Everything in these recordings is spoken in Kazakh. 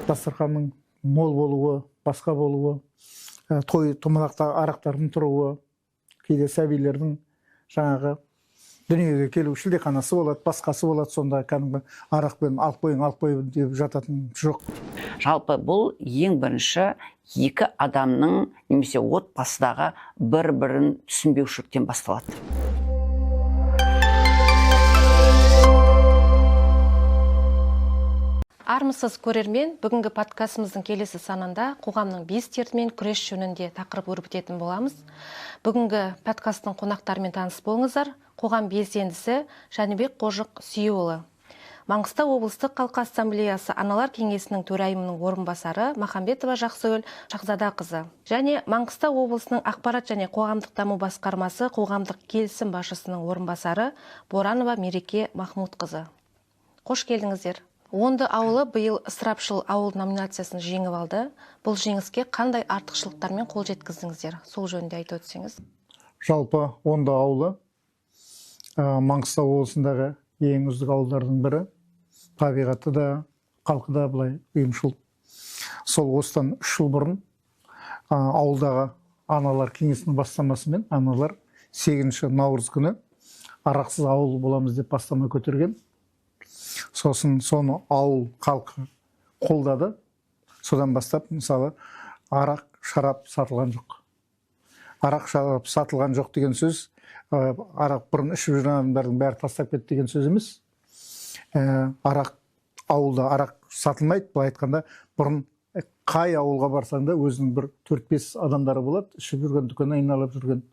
дастарханның мол болуы, басқа болуы, той томалақта арақтардың тұруы, кейде сәбилердің жаңағы дүниеге келу шілдеханасы болады, басқасы болады, сонда кәдімгі арақпен алып қойың деп жататын жоқ. Жалпы бұл ең бірінші екі адамның немесе отбасыдағы бір-бірін түсінбеушіліктен басталады. Армысыз көрермен, бүгінгі подкастымыздың келесі санында қоғамның бес дертімен күрес жөнінде тақырып өрбітетін боламыз. Бүгінгі подкасттың қонақтарымен таныс болыңыздар. Қоғам белсендісі Жәнібек Қожық Сүйеуұлы. Маңғыстау облыстық халқы ассамблеясы аналар кеңесінің төрайымының орынбасары Махамбетова Жақсыгүл Шахзадақызы. Және Маңғыстау облысының ақпарат және қоғамдық даму басқармасы қоғамдық келісім басшысының орынбасары Боранова Мереке Махмудқызы. Қош келдіңіздер. Онды ауылы биыл ысырапшыл ауыл номинациясын жеңіп алды. Бұл жеңіске қандай артықшылықтармен қол жеткіздіңіздер? Сол жөнінде айтып өтсеңіз. Жалпы Онды ауылы Маңғыстау облысындағы ең үздік ауылдардың бірі. Табиғаты да, халқы да былай ұйымшыл. Сол осыдан 3 жыл бұрын ауылдағы аналар кеңесінің бастамасымен аналар 8 наурыз күні арақсыз ауыл боламыз деп бастама көтерген. Сосын соны ауыл халқы қолдады. Содан бастап, мысалы, арақ, шарап сатылған жоқ. Арақ, шарап сатылған жоқ деген сөз, арақ бұрын ішіп жүрген адамдардың бәрі тастап кетті деген сөз емес. Арақ, ауылда арақ сатылмайды, былай айтқанда, бұрын қай ауылға барсаң да өзінің бір 4-5 адамдары болады, ішіп жүрген, дүкен айналып жүрген.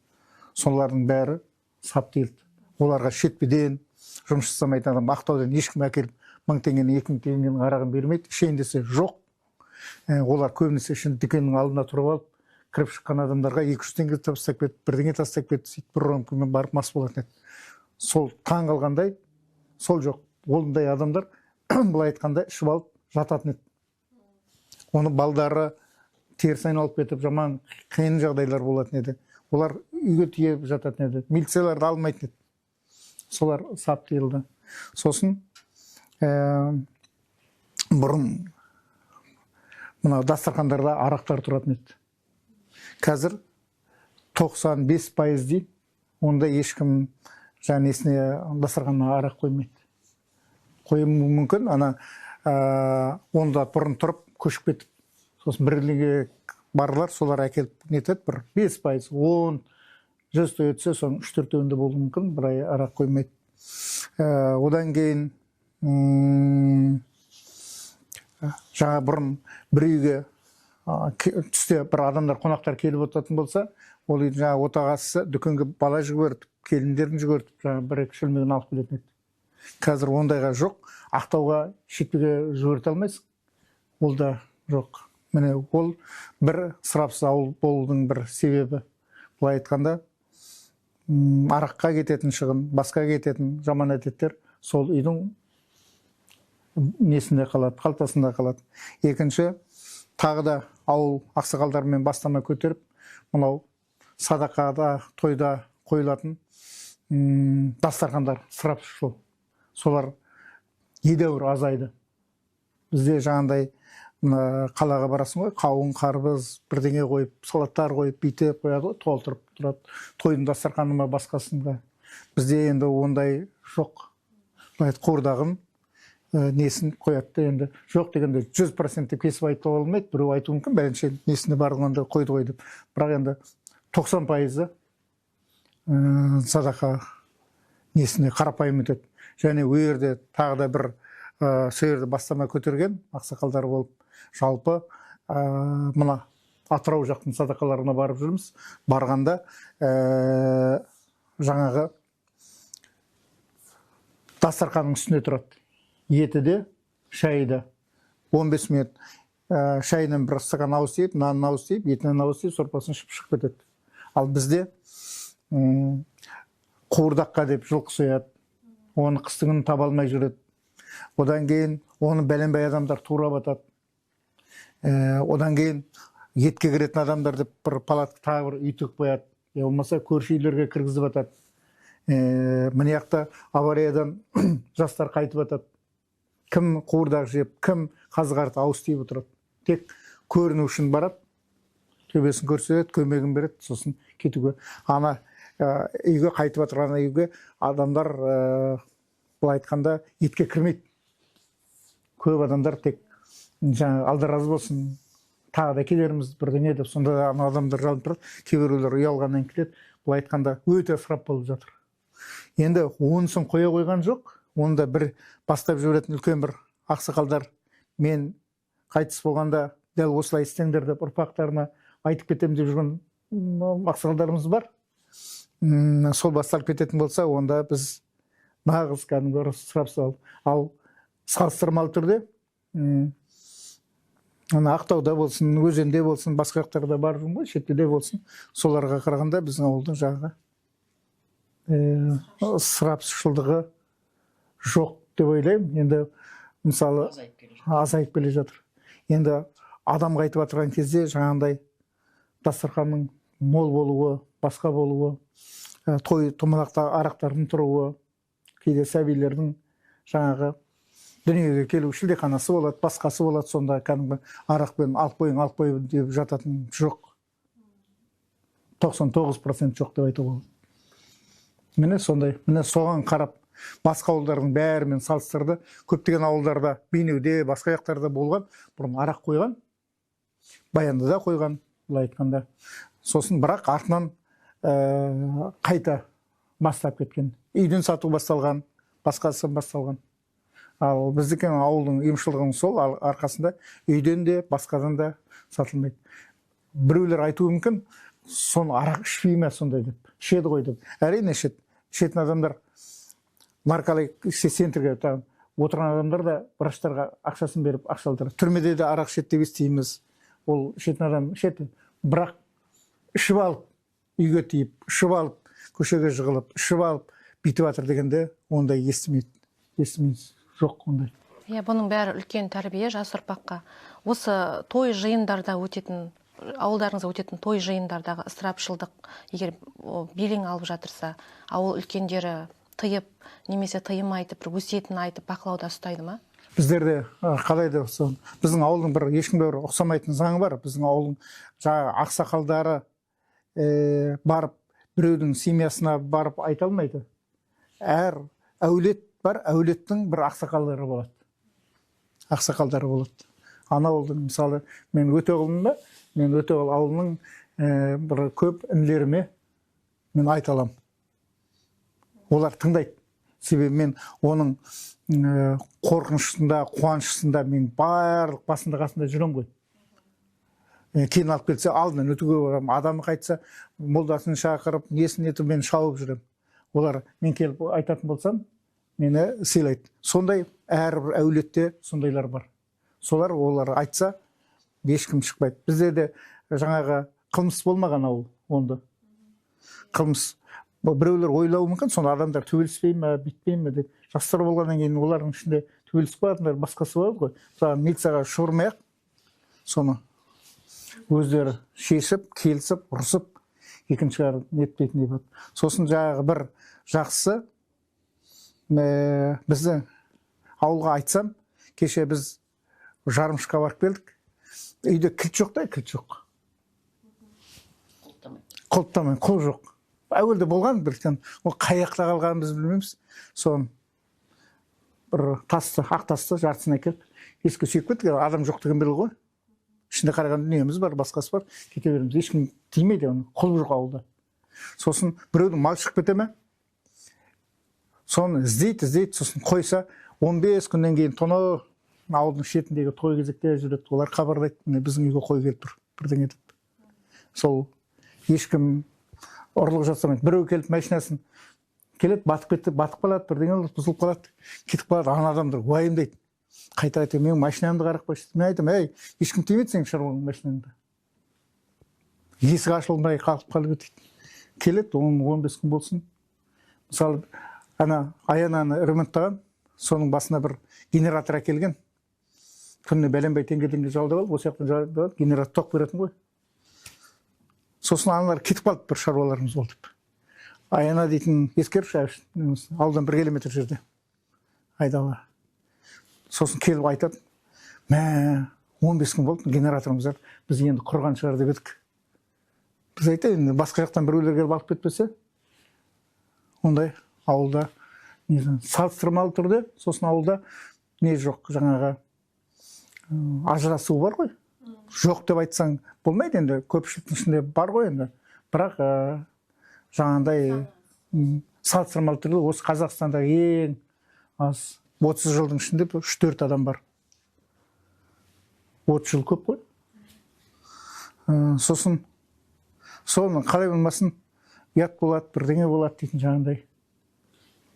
Солардың бәрі сап тиылды. Оларға шетпеден жұмыс жасамайтын адам Ақтаудан ешкім әкеліп 1000 теңгені 2000 теңгенің арағын бермейді, ішейін десе жоқ. Олар көбінесе үшін дүкеннің алдына тұрып алып, кіріп шыққан адамдарға 200 теңге тастап кетіп, бірдеңе тастап кетіп, сөйтіп бір рөмкемен барып мас болатын еді. Сол таң қалғандай, сол жоқ. Ондай адамдар былай айтқанда ішіп алып жататын еді. Оны балдары теріс айналып кетіп, жаман қиын жағдайлар болатын еді. Олар үйге тиеп жататын еді. Милицияларды алмайтын еді. Солар сап тиылды. Сосын бұрын мына дастархандарда арақтар тұратын еді. Қазір 95% дейді, онда ешкім несіне дастарханына арақ қоймайды. Қойы мүмкін, онда бұрын тұрып көшіп кетіп. Сосын бірліге барлар, солар әкеліп нетеді, бір 5%, 10%, 100 той өтсе, соның 3-4-інде болуы мүмкін, бір арақ қоймайды. Одан кейін жаңа бұрын бір үйге түсте бір адамдар, қонақтар келіп отыратын болса, ол үйдің жаңа отағасы дүкенге бала жүгіртіп, келіндерін жүгіртіп, жаңа 1-2 шөлмегін алып келетін еді. Қазір ондайға жоқ. Ақтауға шетпеге жүгірте алмайсың. Ол да жоқ. Міне, ол бір ысырапсыз ауыл болудың бір себебі. Былай айтқанда, араққа кететін шығын, басқа кететін жаман әдеттер сол үйдің несінде қалады, қалтасында қалады. Екінші, тағы да ауыл ақсақалдармен бастама көтеріп, мынау садақада, тойда қойылатын дастархандар ысырапшыл. Солар едәуір азайды. Бізде жаңағындай қалаға барасың ғой, қауын, қарбыз, бірдеңе қойып, салаттар қойып, бүйте қояды ғой, толтырып тұрады. Тойдың дастарханына басқасында. Бізде енді ондай жоқ. Қуырдағын несін қояды енді. Жоқ дегенде 100% кесіп айтып алмайды. Біреу айту мүмкін, бәрінше несіне барғанда қойды ғой деп. Бірақ енді 90% садақа несіне қарапайым етеді. Және өйерде тағы да бір сөйерді бастама көтерген ақсақалдар болып, жалпы мына Атырау жақтың садақаларына барып жүрміз. Барғанда жаңағы дастарханның үстіне тұрады. Еті де, шайы да. 15 минут шайынан бір стакан ауыз тиіп, нанын ауыз тиіп, етінен ауыз тиіп, сорпасын шығып кетеді. Ал бізде қуырдаққа деп жылқы сояды. Оны қыстыңын таба алмай жүреді. Одан кейін оны бәленбай адамдар тура батады. Одан кейін етке кіретін адамдар деп бір палатқа тағы бір үй тігіп қояды. Болмаса көрші үйлерге кіргізіп атады. Міне жақта авариядан жастар қайтып атады. Кім қуырдақ жеп, кім қазы қарты ауыз тиіп отырады. Тек көріну үшін барады, төбесін көрсетеді, көмегін береді, сосын кетуге. Ана үйге қайтып отырған үйге адамдар былай айтқанда етке кірмейді. Көп адамдар тек жаңа алда разы болсын, тағы да келерміз бірдеңе деп, сонда да ана адамдар жалынып тұрады. Кейбіреулер ұялғаннан келеді, былай айтқанда өте ысырап болып жатыр. Енді онысын қоя қойған жоқ, оны да бір бастап жіберетін үлкен бір ақсақалдар, мен қайтыс болғанда дәл осылай істеңдер деп ұрпақтарына айтып кетемін деп жүрген ақсақалдарымыз бар. Сол басталып кететін болса, онда біз нағыз кәдімгі сұрап салып, ал салыстырмалы түрде Ақтауда болсын, Өзенде болсын, басқа жақтарда бар ғой, шетелде болсын, соларға қарағанда біздің ауылдың жағы ысырапшылдығы жоқ деп ойлаймын. Енді мысалы азайып келе жатыр. Енді адам қайтып отырған кезде жаңағындай дастарханның мол болуы, басқа болуы, той томалақта арақтардың тұруы, кейде сәбилердің жаңағы дүниеге келу шілдеханасы болады, басқасы болады, сонда кәдімгі арақпен алып қойын деп жататын жоқ. 99% жоқ деп айтуға болады. Міне сондай, міне соған қарап басқа ауылдардың бәрімен салыстырды. Көптеген ауылдарда, Бейнеуде, басқа жақтарда болған, бұрын арақ қойған, Баяндыда қойған, былай айтқанда. Сосын бірақ артынан қайта бастап кеткен. Үйден сату басталған, басқасы басталған. Ал біздікі ауылдың емшілігінің сол арқасында үйден де, басқадан да сатылмайды. Біреулер айтуы мүмкін, соны арақ ішпей ме сондай деп, ішеді ғой деп. Әрине ішеді. Ішетін адамдар нарколай центрге отырған адамдар да врачтарға ақшасын беріп ақшалдырады. Түрмеде де арақ ішеді деп естиміз. Ол ішетін адам ішеді. Бірақ ішіп алып, үйге тиіп, ішіп алып, көшеге жығылып, ішіп алып, бүйтіп жатыр дегенде ондай естімейміз. Жоқ ондай. Иә, бұның бәрі үлкен тәрбие жас ұрпаққа. Осы той жиындарда өтетін, ауылдарыңызда өтетін той жиындардағы ысырапшылдық, егер белең алып жатырса, ауыл үлкендері тыйып, немесе тыйым айтып, бір өсиетін айтып, бақылауда ұстайды ма? Біздерде қалай деп, біздің ауылдың бір ешкімге бір ұқсамайтын заңы бар. Біздің ауылдың жаңағы ақсақалдары барып, біреудің семьясына барып айта алмайды. Әр әулет бар, әулеттің бір ақсақалдары болады. Ақсақалдары болады. Ана ауылдың, мысалы, мен Өтеғұлында, мен Өтеғұл ауылының бір көп інілеріме мен айта аламын. Олар тыңдайды. Себебі мен оның қорқынышында, қуанышында мен барлық басында қасында жүрем ғой. Кейін алып келсе, алдынан өтуге барам. Адамы қайтса, молдасын шақырып, несін етіп мен шауып жүрем. Олар мен келіп айтатын болсам, мені сыйлайды. Сондай әрбір әулетте сондайлар бар. Солар олар айтса, ешкім шықпайды. Бізде де жаңағы қылмыс болмаған ауыл онда. Қылмыс. Біреулер ойлауы мүмкін, сонда адамдар төбеліспей ме, бітпей ме деп. Жастар болғаннан кейін олардың ішінде төбелісіп қоятындар басқасы болады ғой. Мысалы милицияға шығармай-ақ, соны өздері шешіп, келісіп, ұрысып, екінші жағы нетпейтіндей болады. Сосын жаңағы бір жақсы біздің ауылға айтсам, кеше біз жарымшыққа барып келдік. Үйде кілт жоқ та, кілт жоқ. Құлыптамай, құл жоқ. Әуелде болған бірден, ол қаяқта қалғанын біз білмейміз. Соны бір тасты, ақ тасты жартысына келіп, ескі сүйіп кеттік, адам жоқ деген белгі ғой. Ішінде қараған дүниеміз бар, басқасы бар, кете береміз. Ешкім тимейді оны, құл жоқ ауылда. Сосын біреудің мал шығып кете ме? Соны іздейді, сосын қойса, 15 күннен кейін тоны ауылдың шетіндегі той кезекте жүреді. Олар хабарлайды, біздің үйге қой келіп тұр, бірдеңе деп. Сол ешкім ұрлық жасамайды. Біреу келіп машинасын келеді, батып қалады, бірдеңе бұзылып қалады, кетіп қалады. Ана адамдар уайымдайды. Қайта айтады, мен машинамды қарап қойшы. Мен айтам, ешкім тимейді сенің шаруаң машинаңды. Есік ашылмай қалып дейді. Келеді, 15 күн болсын. Мысалы, аянаны ремонттаған, соның басына бір генератор әкелген. Күніне бәленбай теңге жалдап алып, осы жақтан жалдап алып, генератор тоқ беретін ғой. Сосын аналар кетіп қалды, бір шаруаларымыз болды. Аяна дейтін ескерші, ауылдан 1 километр жерде. Айдала. Сосын келіп айтады, мә 15 күн болды генераторымыз бар, біз енді құрған шығар деп едік. Біз айтайын, басқа жақтан біреулер келіп алып кетпесе, ондай ауылда салыстырмалы түрде, сосын ауылда не жоқ, жаңағы ажырасу бар ғой. Жоқ деп айтсаң болмайды енді, көпшіліктің ішінде бар ғой енді. Бірақ жаңағындай салыстырмалы түрде осы Қазақстандағы ең аз 30 жылдың ішінде 3-4 адам бар. 30 жыл көп қой. Сосын соны қалай болмасын, ұят болады, бірдеңе болады дейтін жаңағындай.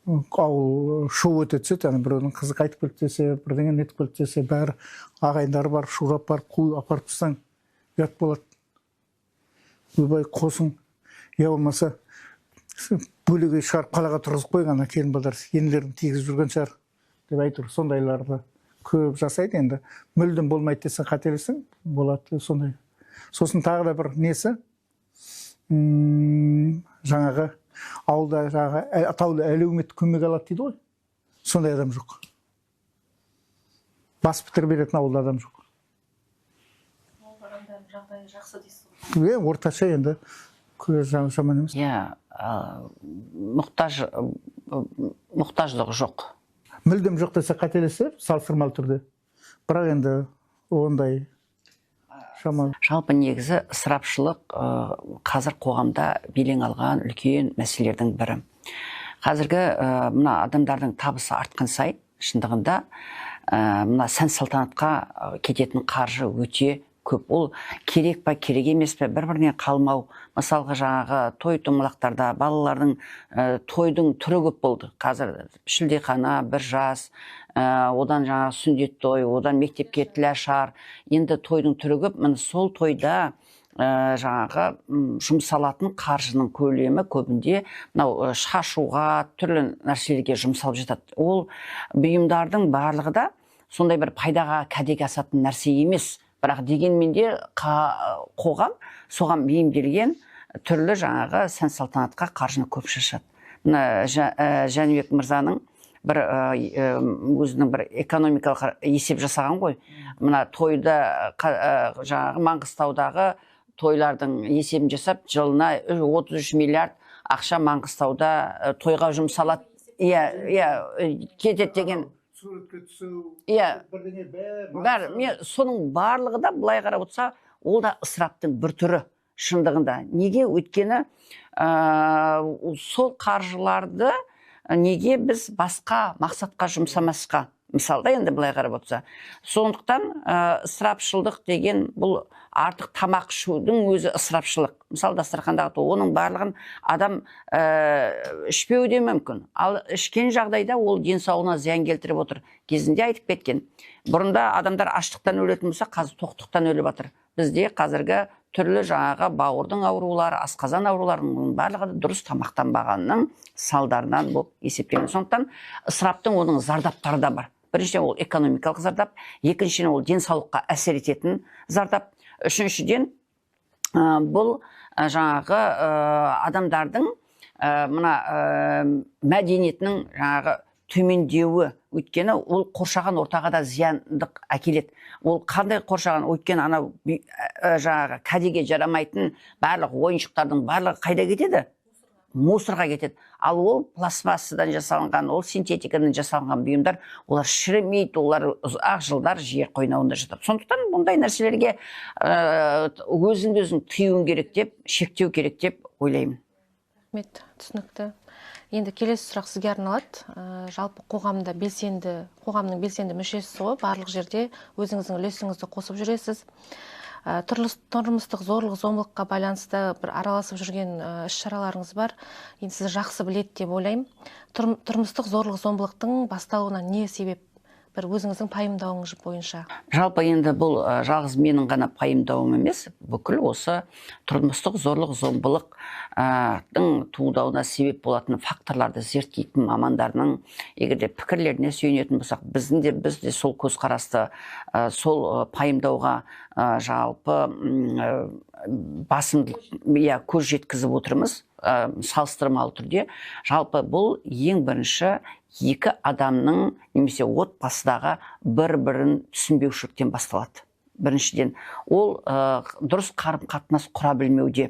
Ауыл шу өтетсе, біреудің қызы қайтып келді десе, бірдеңе нетіп келді десе, бәрі ағайындары бар, шурап бар, қу апарып тастаң, ұят болады. Өбай қосың, я болмаса бөліге шығарып қалаға тұрғызып қойған келін балдар енелерін тигізіп жүрген шығар деп айтыр. Сондайларды көп жасайды енді. Мүлдем болмайды десең қателесің, болады сондай. Сосын тағы да бір несі, жаңағы ауылда атаулы әлеуметтік көмек алады дейді ғой. Сондай адам жоқ. Бас бітіріп беретін ауылда адам жоқ. Адамдардың жағдайы жақсы дейсіз. Орташа енді жаман емес. Мұқтаждық жоқ. Мүлдем жоқ десе қателесер, салыстырмалы түрде. Бірақ енді ондай шамалы. Жалпы негізі ысырапшылық қазір қоғамда белең алған үлкен мәселелердің бірі. Қазіргі мына адамдардың табысы артқан сайын, шындығында мына сән салтанатқа кететін қаржы өте көп. Ол керек па, керек емес пе, бір-біріне қалмау. Мысалға жаңағы той томалақтарда балалардың тойдың түрі көп болды. Қазір шілдехана, бір жас, одан жаңағы сүндет той, одан мектепке тілашар. Енді тойдың түрі көп. Міне сол тойда жаңағы жұмсалатын қаржының көлемі көбінде мынау шашуға, түрлі нәрселерге жұмсалып жатады. Ол бұйымдардың барлығы да сондай бір пайдаға кәдеге асатын нәрсе емес. Бірақ дегенмен де қоғам соған бейімделген түрлі жаңағы сән салтанатқа қаржыны көп шашады. Мына Жәнібек мырзаның бір өзінің бір экономикалық есеп жасаған ғой. Мына тойда жаңағы Маңғыстаудағы тойлардың есебін жасап, жылына 33 миллиард ақша Маңғыстауда тойға жұмсалады. Кетеді деген. Соның барлығы да былай қарап отырса, ол да ысыраптың бір түрі шындығында. Неге? Өйткені сол қаржыларды неге біз басқа мақсатқа жұмсамасқа? Мысалда енді былай қарап отырса. Сондықтан ысырапшылдық деген бұл артық тамақ ішудің өзі ысырапшылық. Мысалы дастархандағы оның барлығын адам ішпеуі де мүмкін. Ал ішкен жағдайда ол денсаулығына зиян келтіріп отыр. Кезінде айтып кеткен. Бұрында адамдар аштықтан өлетін болса, қазір тоқтықтан өліп жатыр. Бізде қазіргі түрлі жаңағы бауырдың аурулары, асқазан ауруларының барлығы дұрыс тамақтанбағанның салдарынан болып есептелген. Сондықтан ысыраптың оның зардаптары да бар. Біріншіден ол экономикалық зардап, екіншіден ол денсаулыққа әсер ететін зардап, үшіншіден бұл жаңағы адамдардың мына мәдениетінің жаңағы төмендеуі, өйткені ол қоршаған ортаға да зияндық әкеледі. Ол қандай қоршаған? Өйткені анау жаңағы кәдеге жарамайтын барлық ойыншықтардың барлығы қайда кетеді? Мусорға кетеді. Ал ол пластмассадан жасалынған, ол синтетикадан жасалынған бұйымдар, олар шірімейді, олар ұзақ жылдар жер қойнауында жатады. Сондықтан бұндай нәрселерге өзін тыюың керек деп, шектеу керек деп ойлаймын. Рахмет, түсінікті. Енді келесі сұрақ сізге арналады. Жалпы қоғамның белсенді мүшесі ғой, барлық жерде өзіңіздің үлесіңізді қосып жүресіз. Тұрмыстық зорлық-зомбылыққа байланысты бір араласып жүрген іс-шараларыңыз бар. Енді сіз жақсы біледі деп ойлаймын. Тұрмыстық зорлық-зомбылықтың басталуына не себеп? Бір өзіңіздің пайымдауыңыз бойынша. Жалпы енді бұл жалғыз менің ғана пайымдауым емес, бүкіл осы тұрмыстық зорлық-зомбылықтың туындауына себеп болатын факторларды зерттейтін мамандарының егерде пікірлеріне сүйенетін болсақ, біз де сол көзқарасты, сол пайымдауға жалпы басымдылық көз жеткізіп отырмыз. салыстырмалы түрде, жалпы бұл ең бірінші екі адамның немесе отбасыдағы бір-бірін түсінбеушіліктен басталады. Біріншіден, ол дұрыс қарым-қатынас құра білмеуде,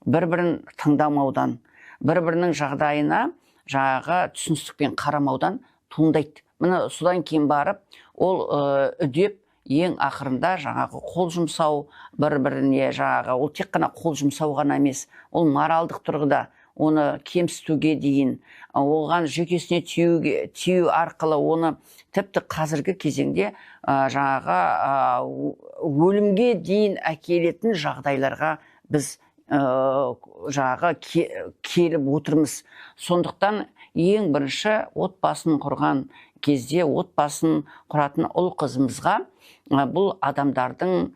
бір-бірін тыңдамаудан, бір-бірінің жағдайына жаңағы түсіністікпен қарамаудан туындайды. Міне содан кейін барып, ол үдеп ең ақырында жаңағы қол жұмсау, бір-біріне жаңағы, ол тек қана қол жұмсау ғана емес, ол моральдық тұрғыда оны кемсітуге дейін, оған жүйкесіне тию арқылы оны тіпті қазіргі кезеңде жаңағы өлімге дейін әкелетін жағдайларға біз жаңағы келіп отырмыз. Сондықтан ең бірінші отбасын құрған кезде отбасын құратын ұл қызымызға бұл адамдардың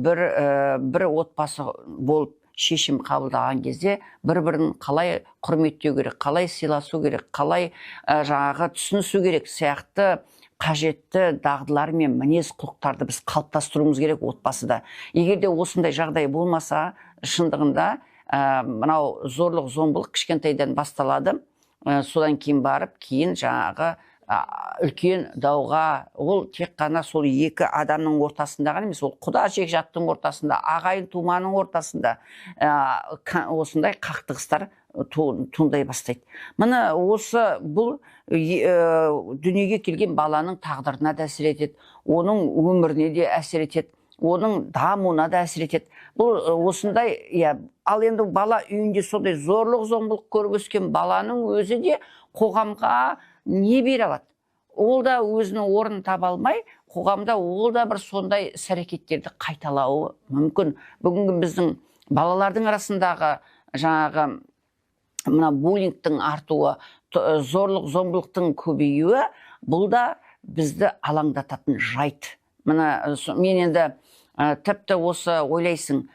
бір отбасы болып шешім қабылдаған кезде бір-бірін қалай құрметтеу керек, қалай сыйласу керек, қалай жаңағы түсінісу керек сияқты қажетті дағдылар мен мінез құлықтарды біз қалыптастыруымыз керек отбасыда. Егер де осындай жағдай болмаса, шындығында мынау зорлық зомбылық кішкентайдан басталады. Содан кейін барып, кейін жаңағы үлкен дауға, ол тек қана сол екі адамның ортасында ғана емес, ол құда жекжаттың ортасында, ағайын туманың ортасында осындай қақтығыстар туындай бастайды. Міне осы бұл дүниеге келген баланың тағдырына да әсер етеді, оның өміріне де әсер етеді, оның дамуына да әсер етеді. Бұл осындай, ал енді бала үйінде сондай зорлық зомбылық көріп өскен баланың өзі де қоғамға не бере алады? Ол да өзінің орнын таба алмай, қоғамда ол да бір сондай іс-әрекеттерді қайталауы мүмкін. Бүгінгі біздің балалардың арасындағы жаңағы мына буллингтің артуы, зорлық зомбылықтың көбеюі, бұл да бізді алаңдататын жайт. Мен енді тіпті осы ойлайсың,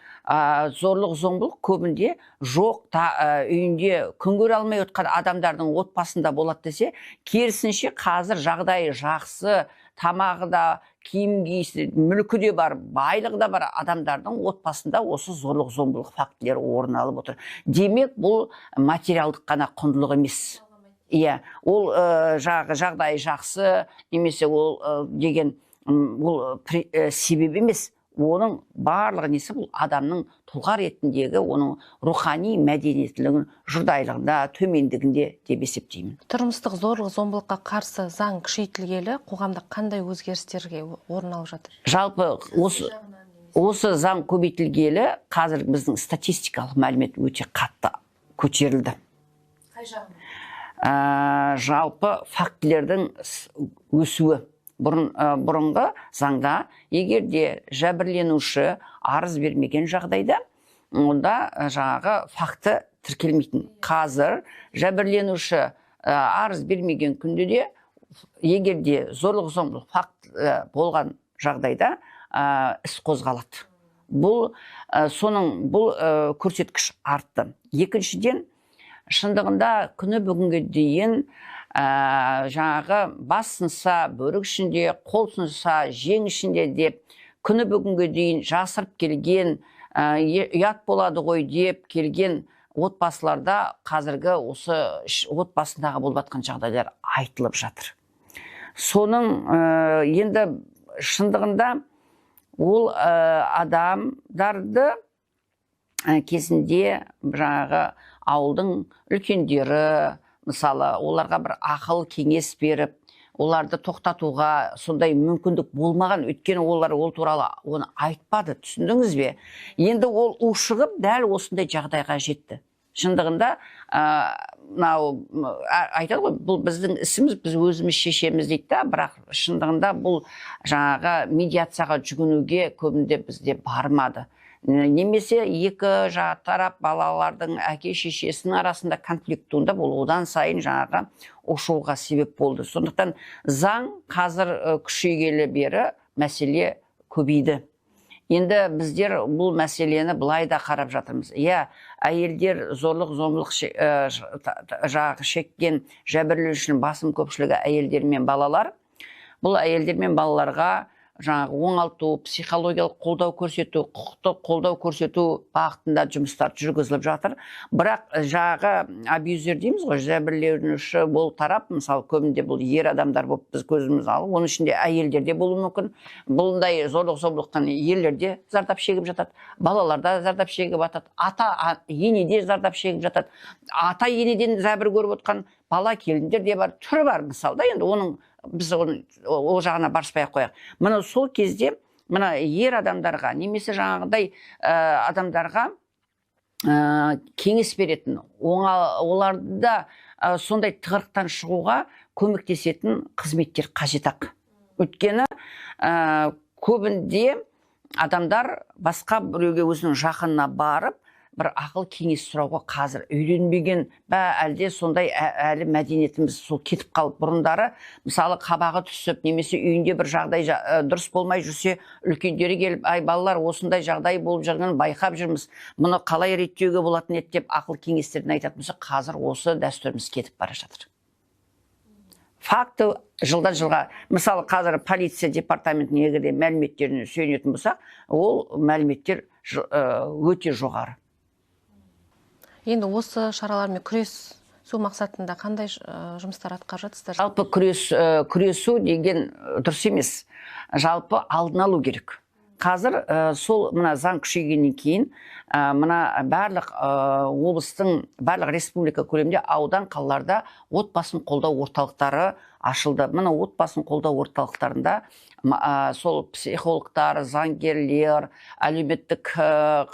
зорлық зомбылық көбінде жоқ үйінде күн көре алмай отқан адамдардың отбасында болады десе, керісінше қазір жағдайы жақсы, тамағы да, киім киісі, мүлкі де бар, байлығы да бар адамдардың отбасында осы зорлық зомбылық фактілері орын алып отыр. Демек, бұл материалдық қана құндылық емес. Ол жағдайы жақсы немесе ол деген бұл себеп емес. Оның барлығы несі бұл адамның тұлға ретіндегі оның рухани мәдениеттілігін жұрдайлығында, төмендігінде деп есептеймін. Тұрмыстық зорлық зомбылыққа қарсы заң күшейтілгелі қоғамда қандай өзгерістерге орын алып жатыр? Жалпы осы заң көбейтілгелі қазір біздің статистикалық мәлімет өте қатты көтерілді. Қай жағынан? Жалпы фактілердің өсуі. Бұрынғы заңда егер де жәбірленуші арыз бермеген жағдайда, онда жаңағы факті тіркелмейтін. Қазір жәбірленуші арыз бермеген күнде де, егер де зорлық зомбылық факт болған жағдайда іс қозғалады. Бұл көрсеткіш артты. Екіншіден, шындығында күні бүгінге дейін жаңағы бас сынса, бөрік ішінде, қол сынса, жең ішінде деп күні бүгінге дейін жасырып келген, ұят болады ғой деп келген отбасыларда қазіргі осы отбасындағы болып жатқан жағдайлар айтылып жатыр. Соның енді шындығында ол адамдарды кезінде жаңағы ауылдың үлкендері, мысалы, оларға бір ақыл кеңес беріп, оларды тоқтатуға сондай мүмкіндік болмаған, өйткені олар ол туралы оны айтпады, түсіндіңіз бе? Енді ол ушығып дәл осындай жағдайға жетті. Шындығында, айтады ғой, бұл біздің ісіміз, біз өзіміз шешеміз дейді, бірақ шындығында бұл жаңағы медиацияға жүгінуге көбінде бізде бармады. Немесе екі тарап балалардың әке шешесінің арасында конфликт туындап, ол одан сайын жаңағы ушығуға себеп болды. Сондықтан заң қазір күшейгелі бері мәселе көбейді. Енді біздер бұл мәселені былай да қарап жатырмыз. Әйелдер зорлық зомбылық шеккен жәбірленушінің басым көпшілігі әйелдер мен балалар. Бұл әйелдер мен балаларға жаңағы оңалту, психологиялық қолдау көрсету, құқықтық қолдау көрсету бағытында жұмыстар жүргізіліп жатыр. Бірақ жағы абьюзер дейміз ғой, жәбірленуші бұл тарап, мысалы көбінде бұл ер адамдар болып біз көзіміз алып, оның ішінде әйелдер де болуы мүмкін. Бұндай зорлық-зомбылықтан ерлер де зардап шегіп жатады, балалар да зардап шегіп жатады, ата ене де зардап шегіп жатады, ата енеден зәбір көріп отқан бала келіндер де бар, түрі бар мысалы да. Енді оның біз ол жағына барыспай-ақ қояйық. Мына сол кезде мына ер адамдарға немесе жаңағыдай адамдарға кеңес беретін, оларда сондай тығырықтан шығуға көмектесетін қызметтер қажет-ақ. Өйткені көбінде адамдар басқа біреуге өзінің жақынына барып, бір ақыл кеңес сұрауға қазір үйленбеген бә әлде сондай әлі мәдениетіміз сол кетіп қалып. Бұрындары мысалы қабағы түсіп немесе үйінде бір жағдай дұрыс болмай жүрсе, үлкендері келіп, ай балалар осындай жағдай болып жүргенін байқап жүрміз, мұны қалай реттеуге болатын еді деп ақыл кеңестерін айтатын болса, қазір осы дәстүріміз кетіп бара жатыр. Факты жылдан жылға, мысалы қазір полиция департаментінің егерде мәліметтеріне сүйенетін болсақ, ол мәліметтер өте жоғары. Енді осы шаралармен күресу мақсатында қандай жұмыстар атқарып жатсыздар? Жалпы күресу деген дұрыс емес. Жалпы алдын алу керек. Қазір сол мына заң күшейгеннен кейін мына барлық облыстың, барлық республика көлемінде аудан қалаларда отбасын қолдау орталықтары ашылды. Мына отбасын қолдау орталықтарында сол психологтар, заңгерлер, әлеуметтік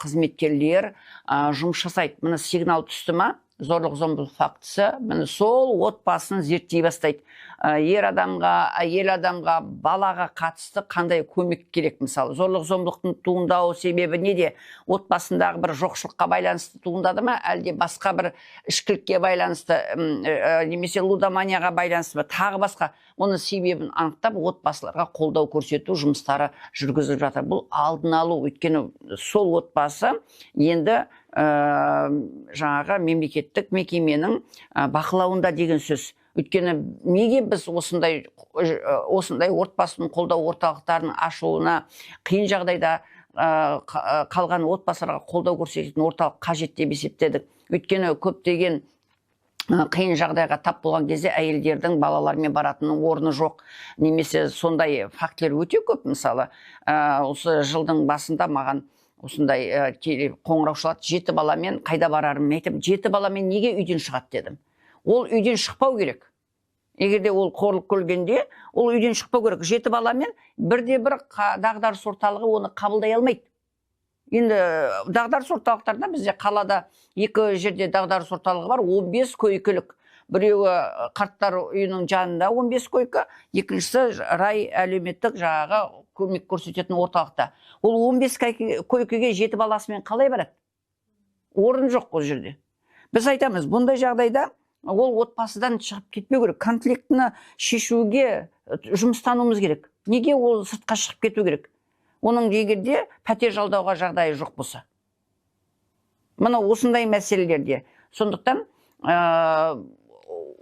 қызметкерлер жұмыс жасайды. Мына сигнал түсті ма, зорлық-зомбылық фактісі, міне сол отбасын зерттей бастайды. Ер адамға, әйел адамға, балаға қатысты қандай көмек керек, мысалы зорлық-зомбылықтың туындау себебі неде? Отбасындағы бір жоқшылыққа байланысты туындады ма, әлде басқа бір ішкілікке байланысты, немесе лудоманияға байланысты ма, тағы басқа. Оның себебін анықтап, отбасыларға қолдау көрсету жұмыстары жүргізіліп жатыр. Бұл алдын алу, өйткені сол отбасы енді жаңағы мемлекеттік мекеменің бақылауында деген сөз. Өйткені неге біз осындай отбасының қолдау орталықтарын ашуына, қиын жағдайда қалған отбасыларға қолдау көрсететін орталық қажет деп есептедік. Өйткені көптеген қиын жағдайға тап болған кезде әйелдердің балалармен баратынның орны жоқ, немесе сондай фактілер өте көп. Мысалы осы жылдың басында маған осындай қоңырау шалады, 7 баламен қайда барарым айтып, 7 баламен неге үйден шығады дедім. Ол үйден шықпау керек. Егерде ол қорлық көргенде, ол үйден шықпау керек. 7 баламен бірде-бір дағдарыс орталығы оны қабылдай алмайды. Енді дағдарыс орталықтарда бізде қалада 2 жерде дағдарыс орталығы бар, 15 койкілік. Біреуі қарттар үйінің жанында 15 койка, екіншісі рай әлеуметтік жағаға көмек көрсететін орталықта. Ол 15 койкеге 7 баласымен қалай барады? Орын жоқ ол жерде. Біз айтамыз, бұндай жағдайда ол отбасыдан шығып кетпеу керек. Конфликтіні шешуге жұмыстануымыз керек. Неге ол сыртқа шығып кету керек? Оның егерде пәтер жалдауға жағдайы жоқ болса. Мына осындай мәселелерде. Сондықтан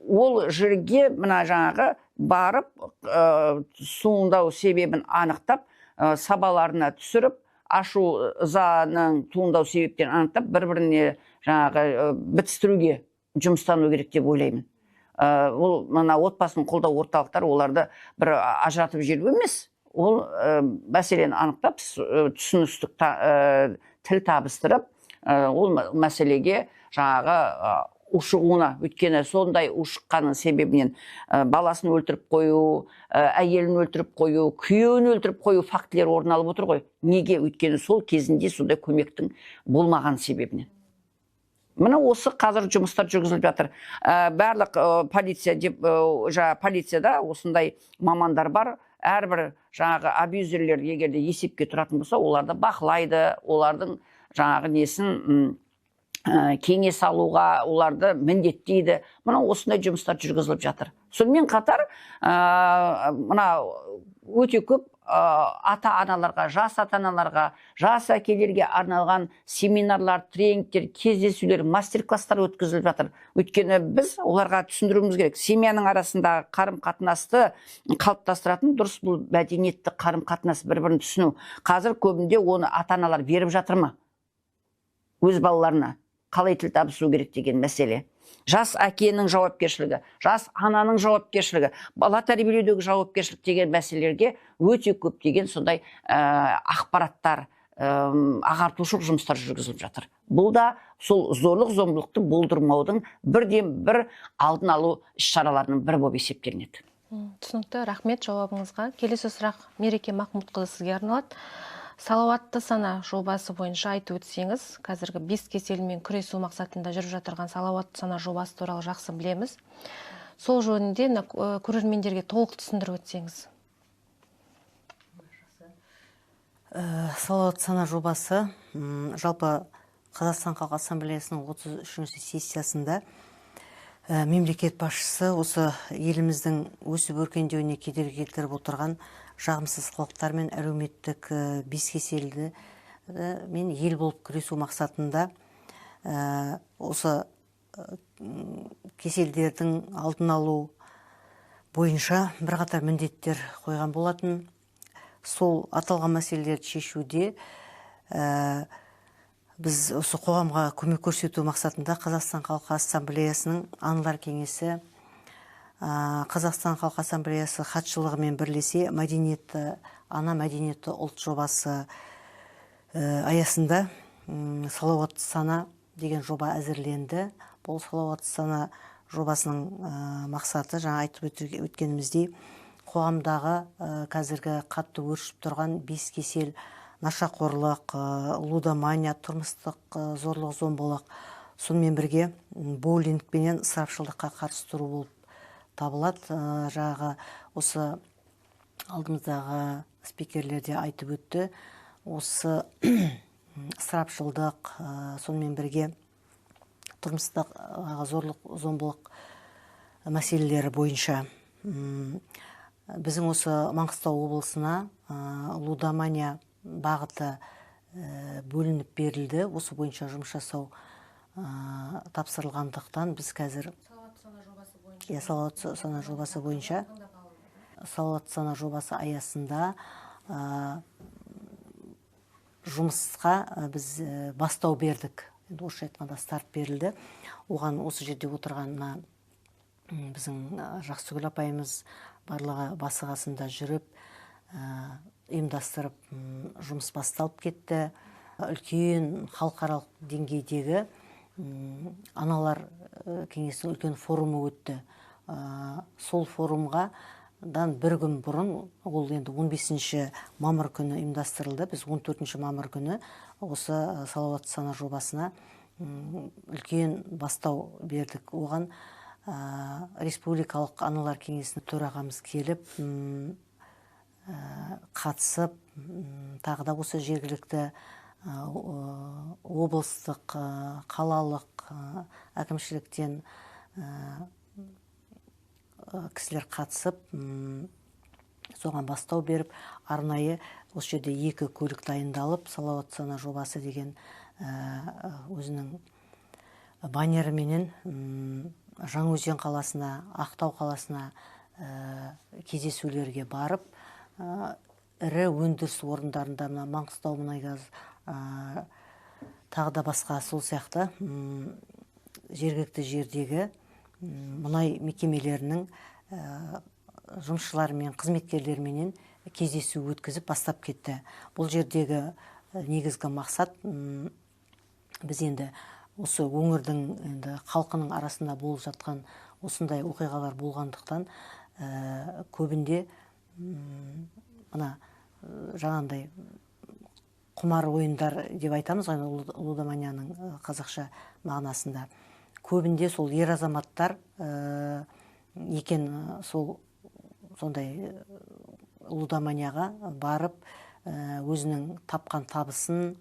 ол жерге мына жаңағы барып суындау себебін анықтап, сабаларына түсіріп, ашу ызаның туындау себептен анықтап, бір-біріне жаңағы бітістіруге жұмыстану керек деп ойлаймын. Ол мына отбасын қолдау орталықтар оларды бір ажыратып жіберу емес. Ол мәселені анықтап, түсіністік тіл табыстырып, ол мәселеге жаңағы ушығуына, өйткені сондай ушыққанның себебінен баласын өлтіріп қою, әйелін өлтіріп қою, күйеуін өлтіріп қою фактілер орын алып отыр ғой. Неге? Өйткені сол кезінде сондай көмектің болмаған себебінен. Мына осы қазір жұмыстар жүргізіліп жатыр. Барлық полицияда осындай мамандар бар. Әрбір жаңағы абьюзерлер егерде есепке тұратын болса, оларды бақылайды, олардың жаңағы несін кеңес алуға, оларды міндеттейді. Мына осындай жұмыстар жүргізіліп жатыр. Сонымен қатар, мына өте көп ата-аналарға, жас ата-аналарға, жас әкелерге арналған семинарлар, тренингтер, кездесулер, мастер-класстар өткізіліп жатыр. Өйткені біз оларға түсіндіруіміз керек. Семьяның арасындағы қарым-қатынасты қалыптастыратын дұрыс бұл мәдениетті қарым-қатынас, бір-бірін түсіну. Қазір көбінде оны ата-аналар беріп жатыр ма? Өз балаларына қалай тіл табысу керек деген мәселе. Жас әкенің жауапкершілігі, жас ананың жауапкершілігі, бала тәрбиелеудегі жауапкершілік деген мәселелерге өте көптеген сондай ақпараттар, ағартушылық жұмыстар жүргізіліп жатыр. Бұл да сол зорлық-зомбылықты болдырмаудың бірден-бір алдын алу іс-шараларының бірі болып есептелінеді. Түсінікті, рахмет жауабыңызға. Келесі сұрақ Мереке Махмұтқызы сізге арналады. Салауатты сана жобасы бойынша айтып өтсеңіз, қазіргі бес кеселмен күресу мақсатында жүріп жатырған салауатты сана жобасы туралы жақсы білеміз. Сол жөнінде көрермендерге толық түсіндіріп өтсеңіз. Салауатты сана жобасы жалпы Қазақстан Халқы Ассамблеясының 33-ші сессиясында мемлекет басшысы осы еліміздің өсіп өркендеуіне кедергі келтіріп отырған жағымсыз қылықтар мен әлеуметтік бес кеселді мен ел болып күресу мақсатында осы кеселдердің алдын алу бойынша бірқатар міндеттер қойған болатын. Сол аталған мәселелерді шешуде біз осы қоғамға көмек көрсету мақсатында Қазақстан Халқы Ассамблеясының аналар кеңесі, Қазақстан Халқы Ассамблеясы хатшылығымен бірлесе ана мәдениетті ұлт жобасы аясында салауатты сана деген жоба әзірленді. Бұл салауатты сана жобасының мақсаты, жаңа айтып өткеніміздей, қоғамдағы қазіргі қатты өршіп тұрған бес кесел, нашақорлық, лудомания, тұрмыстық зорлық-зомбылық, сонымен бірге боулинг пенен ысырапшылдыққа қарсы тұру болып табылады. Жаңағы осы алдымыздағы спикерлерде айтып өтті. Осы ысырапшылдық, сонымен бірге тұрмыстық зорлық-зомбылық мәселелері бойынша біздің осы Маңғыстау облысына лудомания бағыты бөлініп берілді. Осы бойынша жұмыс жасау тапсырылғандықтан біз қазір салауатты сана жобасы бойынша салауатты сана жобасы аясында жұмысқа біз бастау бердік. Орысша айтқанда старт берілді. Оған осы жерде отырған біздің Жақсыгүл апайымыз барлығы басы-қасында жүріп, ұйымдастырып жұмыс басталып кетті. Үлкен халықаралық деңгейдегі аналар кеңесінің үлкен форумы өтті. Сол форумға бір күн бұрын, ол енді 15 мамыр күні ұйымдастырылды. Біз 14 мамыр күні осы салауатты сана жобасына үлкен бастау бердік. Оған республикалық аналар кеңесінің төрағамыз келіп қатысып, тағы да осы жергілікті облыстық, қалалық әкімшіліктен кісілер қатысып, соған бастау беріп, арнайы осы жерде 2 көлік дайындалып, салауатты сана жобасы деген өзінің баннеріменен Жаңаөзен қаласына, Ақтау қаласына кездесулерге барып, ірі өндіріс орындарында, Маңғыстау мұнайгаз, тағы да басқа сол сияқты жергілікті жердегі мұнай мекемелерінің жұмысшыларымен, қызметкерлеріменен кездесу өткізіп бастап кетті. Бұл жердегі негізгі мақсат біз енді осы өңірдің халқының арасында болып жатқан осындай оқиғалар болғандықтан көбінде жаңағындай құмар ойындар деп айтамыз, лудоманияның қазақша мағынасында. Көбінде сол ер азаматтар екен сондай лудоманияға барып, өзінің тапқан табысын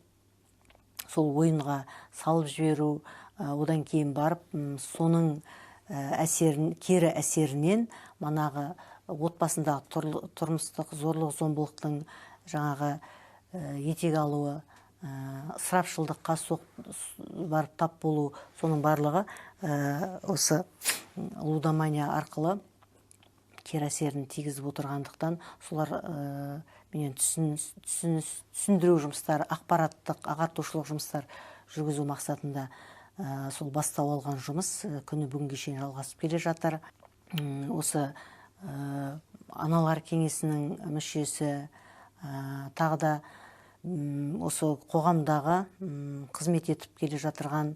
сол ойынға салып жіберу, одан кейін барып, соның кері әсерінен манағы отбасындағы тұрмыстық зорлық зомбылықтың жаңағы етек алуы, ысырапшылдыққа барып тап болу, соның барлығы осы лудомания арқылы кері әсерін тигізіп отырғандықтан солар менен түсіндіру жұмыстары, ақпараттық ағартушылық жұмыстар жүргізу мақсатында сол бастау алған жұмыс күні бүгінге шейін жалғасып келе жатыр. Осы аналар кеңесінің мүшесі, тағы да осы қоғамдағы қызмет етіп келе жатырған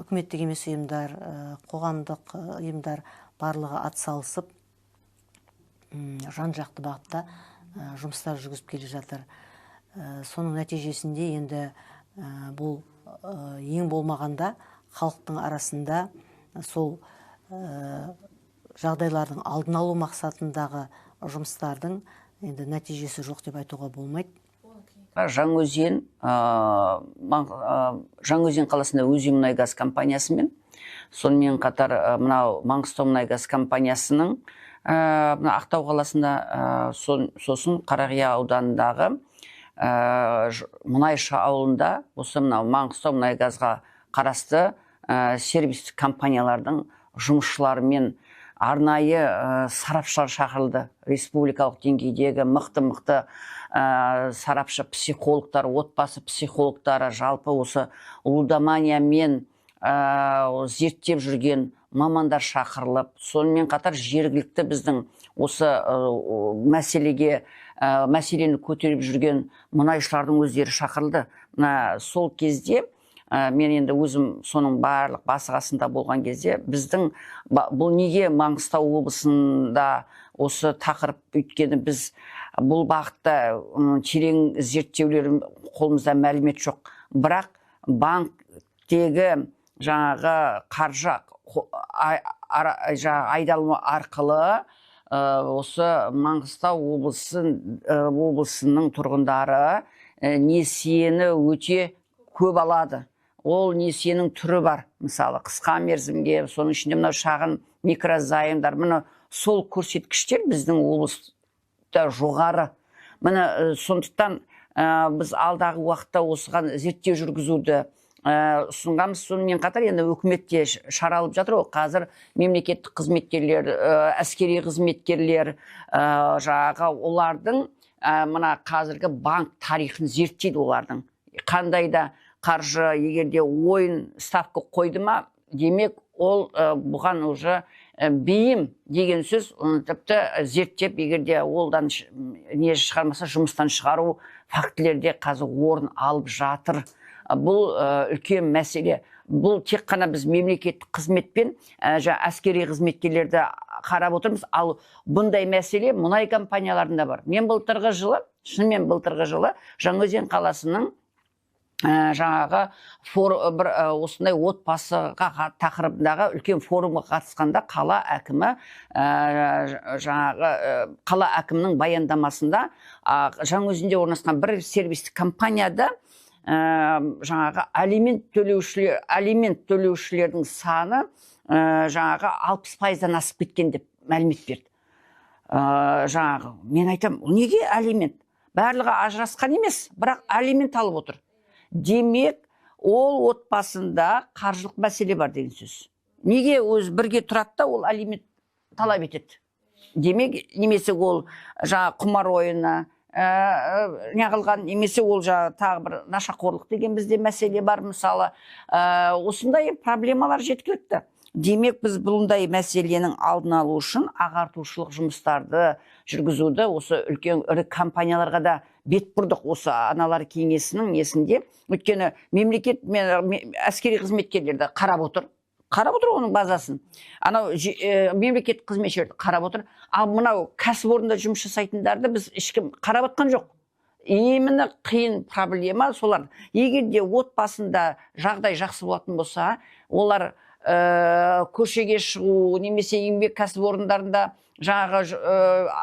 үкіметтік емес ұйымдар, қоғамдық ұйымдар барлығы атсалысып жан-жақты бағытта жұмыстар жүргізіп келе жатыр. Соның нәтижесінде енді бұл ең болмағанда халықтың арасында сол жағдайлардың алдын алу мақсатындағы жұмыстардың енді нәтижесі жоқ деп айтуға болмайды. Жаңаөзен қаласында Өзенмұнайгаз компаниясымен, сонымен қатар мынау Маңғыстаумұнайгаз компаниясының мына Ақтау қаласында, сосын Қарақия ауданындағы Мұнайшы ауылында осы мынау Маңғыстаумұнайгазға қарасты сервистік компаниялардың жұмысшыларымен арнайы сарапшылар шақырылды. Республикалық деңгейдегі мықты сарапшы психологтар, отбасы психологтары, жалпы осы лудоманиямен зерттеп жүрген мамандар шақырылып, сонымен қатар жергілікті біздің осы мәселені көтеріп жүрген мұнайшылардың өздері шақырылды. Сол кезде мен енді өзім соның барлық басы-қасында болған кезде біздің бұл неге Маңғыстау облысында осы тақырып, өйткені біз бұл бағытта терең зерттеулер, қолымызда мәлімет жоқ, бірақ банктегі жаңағы қаржы айдалымы арқылы осы Маңғыстау облысының тұрғындары несиені өте көп алады. Ол несиенің түрі бар, мысалы қысқа мерзімге, соның ішінде мынау шағын микрозаймдар, мына сол көрсеткіштер біздің облыста жоғары. Міне сондықтан біз алдағы уақытта осыған зерттеу жүргізуді ұсынғанбыз. Сонымен қатар енді үкіметте шара алып жатыр. Қазір мемлекеттік қызметкерлер, әскери қызметкерлер, жаңағы олардың мына қазіргі банк тарихын зерттейді. Олардың қандай да қаржы егерде ойын ставка қойды ма, демек ол бұған уже бейім деген сөз, тіпті зерттеп, егерде олдан не шығармаса жұмыстан шығару фактілерде қазір орын алып жатыр. Бұл үлкен мәселе. Бұл тек қана біз мемлекеттік қызметпен әскери қызметкерлерді қарап отырмыз, ал бұндай мәселе мұнай компанияларында бар. Мен былтырғы жылы Жаңаөзен қаласының жаңағы осындай отбасыға тақырыбындағы үлкен форумға қатысқанда қала әкімінің баяндамасында Жаңаөзенде орналасқан бір сервистік компанияда жаңағы алимент төлеушілердің саны жаңағы 60%-дан асып кеткен деп мәлімет берді. Жаңағы мен айтам, неге алимент? Барлығы ажырасқан емес, бірақ алимент алып отыр. Демек, ол отбасында қаржылық мәселе бар деген сөз. Неге өз бірге тұрады да ол алимент талап етеді? Демек, немесе ол құмар ойыны неғылған, немесе ол тағы бір нашақорлық деген бізде мәселе бар, мысалы. Осындай проблемалар жеткілікті. Демек, біз бұлындай мәселенің алдын алу үшін ағартушылық жұмыстарды жүргізуді осы үлкен ірі компанияларға да бет бұрдық, осы аналар кеңесінің несінде. Өйткені мемлекет әскери қызметкерлерді қарап отыр оның базасын. Анау мемлекет қызметшілерді қарап отыр. Ал мынау кәсіпорында жұмыс жасайтындарды біз ешкім қарап отқан жоқ. Именно қиын проблема солар. Егер де отбасында жағдай жақсы болатын болса, олар көшеге шығу, немесе еңбек кәсіпорындарында жаңағы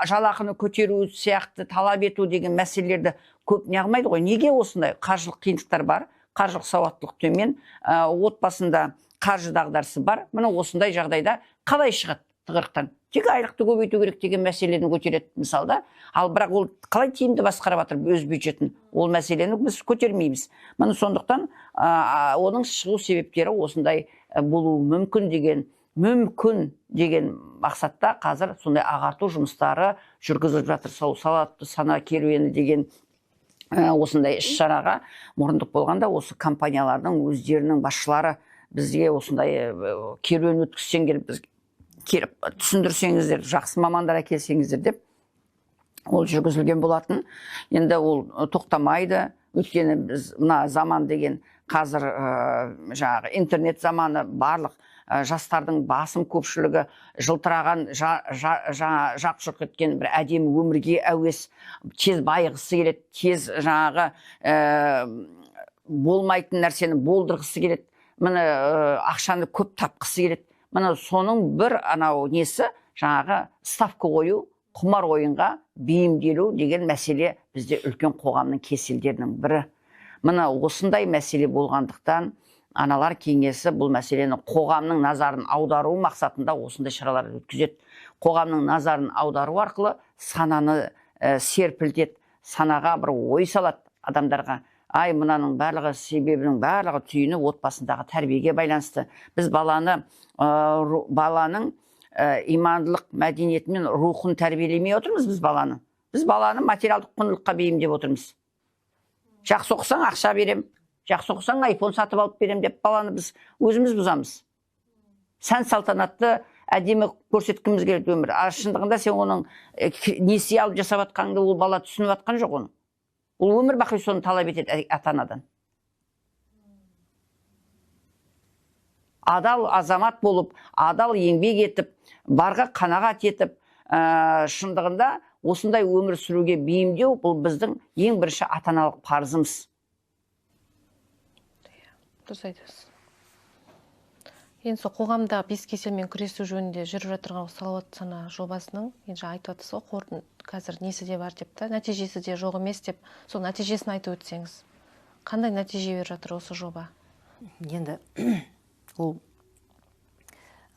жалақыны көтеру сияқты талап ету деген мәселелерді көп неғылмайды ғой. Неге осындай қаржылық қиындықтар бар, қаржылық сауаттылық төмен, отбасында қаржы дағдарысы бар. Міне осындай жағдайда қалай шығады тығырықтан? тек айлықты көбейту керек деген мәселені көтереді мысалда. Ал бірақ ол қалай тиімді басқарып жатыр өз бюджетін, ол мәселені біз көтермейміз. Міне сондықтан оның шығу себептері осындай болуы мүмкін деген мақсатта қазір сондай ағарту жұмыстары жүргізіліп жатыр. Сол сауатты сана керуені деген осындай іс-шараға мұрындық болғанда осы компаниялардың өздерінің басшылары бізге осындай керуен өткізсеңдер, біз келіп түсіндірсеңіздер, жақсы мамандар әкелсеңіздер деп ол жүргізілген болатын. Енді ол тоқтамайды. Өйткені біз мына заман деген қазір жаңағы интернет заманы, барлық жастардың басым көпшілігі жылтыраған, жақ-жұрқ еткен бір әдемі өмірге әуес, тез байығысы келеді, тез жаңағы болмайтын нәрсені болдырғысы келеді, міне ақшаны көп тапқысы келеді. Міне соның бір анау несі жаңағы ставка қою, құмар ойынға бейімделу деген мәселе бізде үлкен қоғамның кеселдерінің бірі. Міне осындай мәселе болғандықтан аналар кеңесі бұл мәселені қоғамның назарын аудару мақсатында осындай шаралар өткізеді. Қоғамның назарын аудару арқылы сананы серпілтеді, санаға бір ой салады адамдарға. Ай, мынаның барлығы себебінің барлығы түйіні отбасындағы тәрбиеге байланысты. Біз баланың имандылық мәдениеті мен рухын тәрбиелемей отырмыз біз баланы. Біз баланы материалдық құндылыққа бейімдеп отырмыз. Жақсы оқысаң ақша берем, жақсы оқысаң айфон сатып алып берем деп баланы біз өзіміз бұзамыз. Сән салтанатты әдемі көрсеткіміз келеді өмір. Шындығында сен оның несие алып жасап атқаныңды ол бала түсініп атқан жоқ оны. Ол өмір бақи соны талап етеді ата-анадан. Адал азамат болып, адал еңбек етіп, барға қанағат етіп, шындығында осындай өмір сүруге бейімдеу бұл біздің ең бірінші ата-аналық парызымыз. Дұрыс айтасыз. Енді сол қоғамда бес кеселмен күресу жөнінде жүріп жатырған салауатты сана жобасының енді айтып отырсыз ғой, қорытынды қазір несі де бар деп та, нәтижесі де жоқ емес деп, сол нәтижесін айтып өтсеңіз. Қандай нәтиже беріп жатыр осы жоба? Енді ол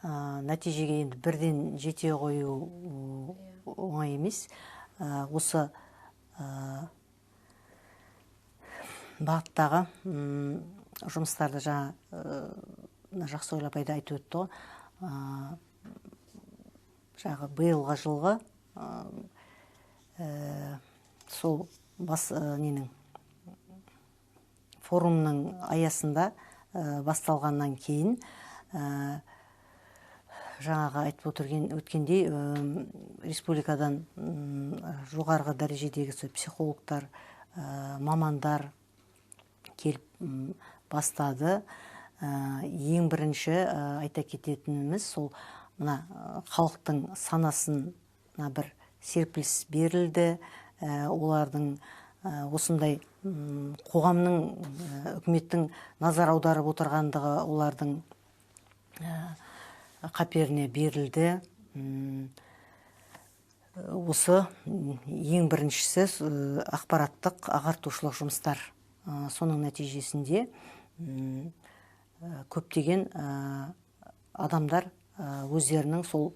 нәтижеге енді бірден жете қою оңай емес. Осы бағыттағы жұмыстарды жақсы ойлап айтып өтті ғой. Жағы биылғы жылғы сол форумның аясында басталғаннан кейін жаңағы айтып өткендей республикадан жоғарғы дәрежедегі психологтар, мамандар келіп бастады. Ең бірінші айта кететініміз сол мына халықтың санасына бір серпіліс берілді. Олардың осындай қоғамның, үкіметтің назар аударып отырғандығы олардың қаперіне берілді. Осы ең біріншісі ақпараттық ағартушылық жұмыстар. Соның нәтижесінде көптеген адамдар өздерінің сол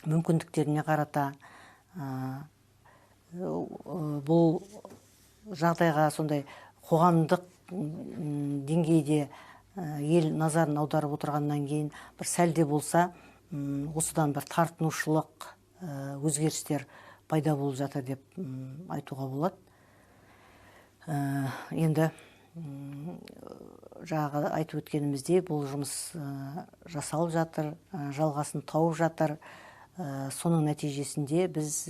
мүмкіндіктеріне қарата бұл жағдайға сондай қоғамдық деңгейде ел назарын аударып отырғаннан кейін бір сәлде болса осыдан бір тартынушылық өзгерістер пайда болып жатыр деп айтуға болады. Енді жағы айтып өткенімізде бұл жұмыс жасалып жатыр, жалғасын тауып жатыр. Соның нәтижесінде біз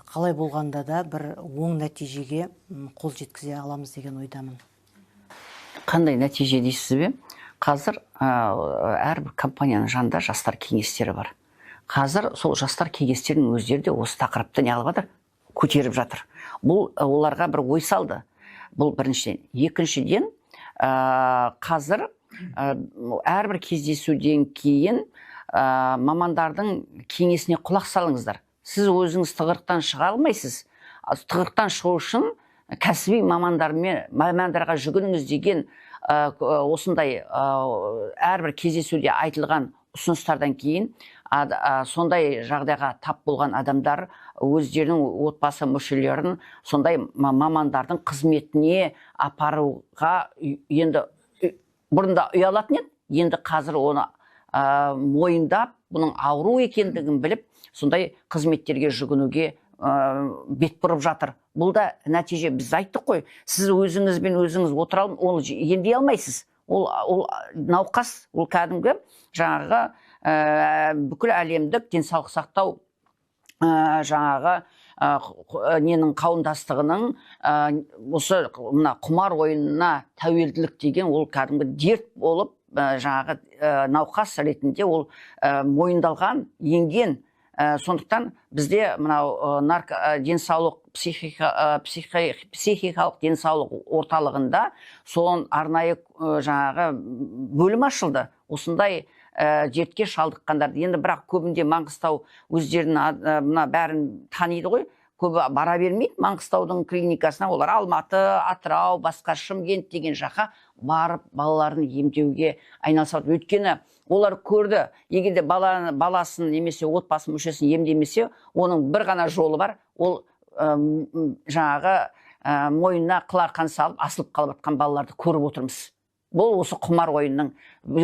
қалай болғанда да бір оң нәтижеге қол жеткізе аламыз деген ойдамын. Қандай нәтиже дейсіз бе? Қазір әрбір компанияның жанында жастар кеңестері бар. Қазір сол жастар кеңестерінің өздері де осы тақырыпты не алып жатыр, көтеріп жатыр. Бұл оларға бір ой салды. Бұл біріншіден. Екіншіден, қазір әрбір кездесуден кейін мамандардың кеңесіне құлақ салыңыздар. Сіз өзіңіз тығырықтан шыға алмайсыз. Тығырықтан шығу үшін кәсіби мамандарға жүгініңіз деген осындай әрбір кездесуде айтылған ұсыныстардан кейін сондай жағдайға тап болған адамдар өздерінің отбасы мүшелерін сондай мамандардың қызметіне апаруға енді бұрында ұялатын еді, енді қазір оны мойындап, бұның ауру екендігін біліп, сондай қызметтерге жүгінуге бет бұрып жатыр. Бұл да нәтиже. Біз айттық қой, сіз өзіңізбен өзіңіз отыра ол емдей алмайсыз. Ол науқас, ол кәдімгі жаңағы бүкіл әлемдік денсаулық сақтау жаңағы ненің қауымдастығының осы мына құмар ойынына тәуелділік деген ол кәдімгі дерт болып жаңағы науқас ретінде ол мойындалған, енген. Сондықтан бізде мынау денсаулық психикалық денсаулық орталығында соның арнайы жаңағы бөлім ашылды. Осындай дертке шалдыққандарды. Енді бірақ көбінде Маңғыстау өздерінің мына бәрін таниды ғой. Көбі бара бермейді Маңғыстаудың клиникасына. Олар Алматы, Атырау, басқа Шымкент деген жаққа барып балаларын емдеуге айналысады. Өйткені олар көрді, егерде баласын немесе отбасы мүшесін емдемесе, оның бір ғана жолы бар. Ол жаңағы мойнына қыларқан салып, асылып қалып жатқан балаларды көріп отырмыз. Бұл осы құмар ойынның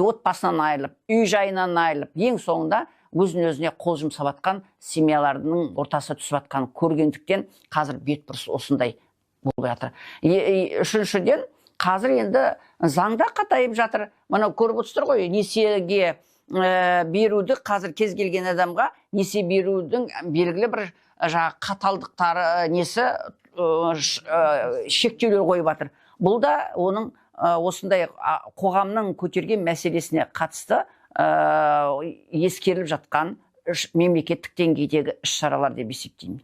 отбасынан айырылып, үй жайынан айырылып, ең соңында өзіне қол жұмсап жатқан семьялардың ортасы түсіп жатқан көргендіктен қазір бетбұрыс осындай болып жатыр. Үшіншіден, қазір енді заңда қатайып жатыр. Мына көріп отырсыздар ғой, несиеге беруді қазір кез келген адамға несие берудің белгілі бір қаталдықтары несі шектеулер қойып жатыр. Бұл да оның осындай қоғамның көтерген мәселесіне қатысты ескеріліп жатқан мемлекеттік деңгейдегі іс-шаралар деп есептеймін.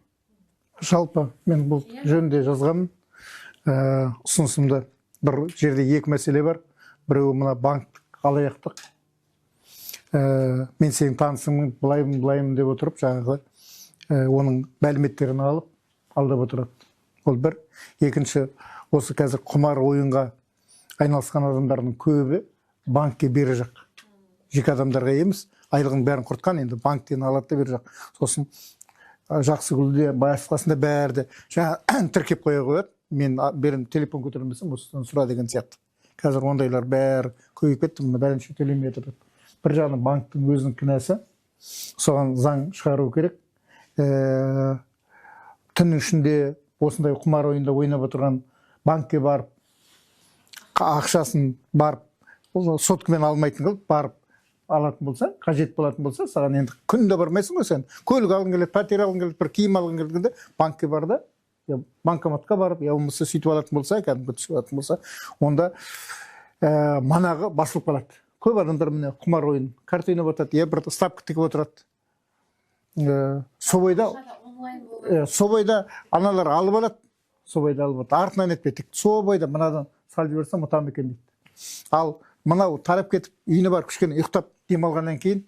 Жалпы мен бұл жөнінде жазғанмын. Ұсынысымда бір жерде екі мәселе бар. Біреуі мына банктық алаяқтық. Мен сенің танысыңмын, былаймын деп отырып, жаңағы оның мәліметтерін алып, алдап отырады. Ол бір. Екінші, осы қазір құмар ойынға айналысқан адамдардың көбі банкке бері жақ. Жеке адамдарға емес, айлығын бәрін құртқан, енді банктен алады да бері жақ. Сосын жақсы күлде, басқасында бәрді тіркеп қоя қояды. Мен берім телефон көтермесем, осыдан сұра деген сияқты. Қазір ондайлар бәрі көйіп кетті, бәрінше төлемей отырады. Бір жағынан банктың өзінің кінәсі, соған заң шығару керек. Түннің ішінде осындай құмар ойында ойнап отырған банкке барып, ақшасын барып, соткамен алмайтын қылып, барып алатын болса, қажет болатын болса, саған енді күнде бармайсың ғой сен. Көлік алғың келеді, пәтер алғың келеді, бір киім алғың келгенде банкке бар да, банкоматқа барып, я болмаса сөйтіп алатын болса, кәдімгі түсіп алатын болса, онда манағы басылып қалады. Көп адамдар міне құмар ойын, карта ойнап отырады, я бір ставка тігіп отырады. Собойда аналар алып алады, артынан етпейді. Собойда мынадан салып жіберсем ұтам екен дейді. Ал мынау тарап кетіп, үйіне барып кішкене ұйықтап демалғаннан кейін,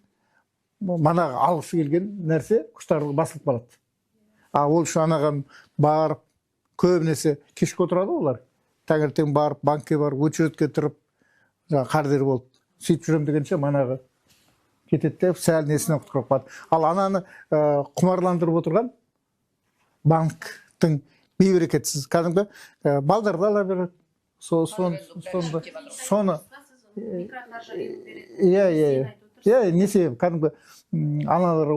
манағы алғысы келген нәрсе құштарлығы басылып қалады. Ол үшін анаған барып, көбінесе кешке отырады олар. Таңертең барып, банкке барып, очередке тұрып, қардер болып, сөйтіп жүрем дегенше манағы кетеді деп, сәл несінен құтқарып қалады. Ал ананы құмарландырып отырған банктың бейберекетсіз, кәдімгі балдарды ала береді. Соны несе кәдімгі аналар,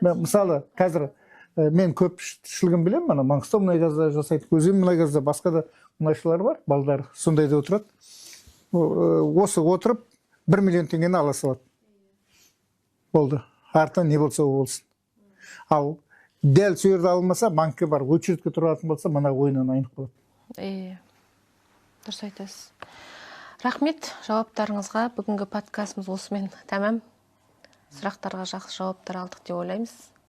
мысалы қазір мен көпшілігін білем, Маңғыстау мұнайгазда жасайды, Өзен мұнайгазда басқа да мұнайшылар бар, балдар сондайда отырады. Осы отырып 1 миллион теңгені ала салады. Болды. Артынан не болса ол болсын. Ал дәл сөйерді алынмаса, банкке бар, очередке тұратын болса, мына ойынан айнып қалады. Дұрыс айтасыз. Рахмет жауаптарыңызға. Бүгінгі подкастымыз осымен тәмам. Сұрақтарға жақсы жауаптар алдық деп ойлаймыз.